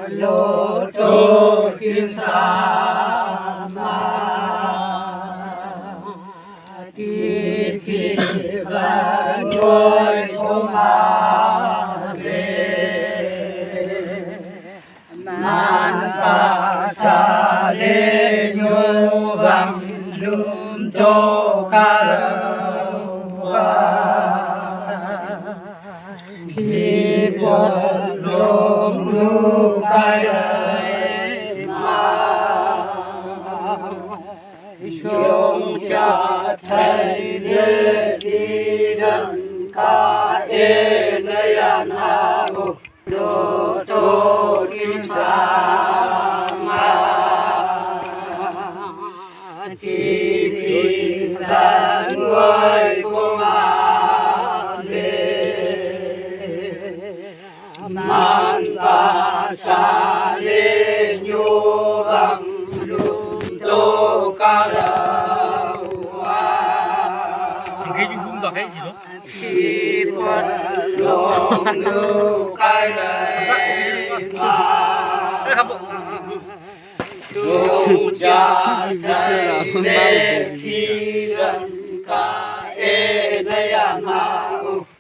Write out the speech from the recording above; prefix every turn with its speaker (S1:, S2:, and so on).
S1: lô tô kim sa ma ti phi va đôi không ma lê man pa sa lê nhu vang lum tô ca khi một lốm lu cay đời mà chúng cha thầy để đi đần ca ê nơi an hà lô tô kim sa ma ti phi ra nuôi công an man pa sa lê nhu vang lum tô ca đào
S2: cái gì không rõ cái gì đó
S1: khi một lồng lưu cay đầy mà chúng cha thầy để khi gần ca ê nơi an hà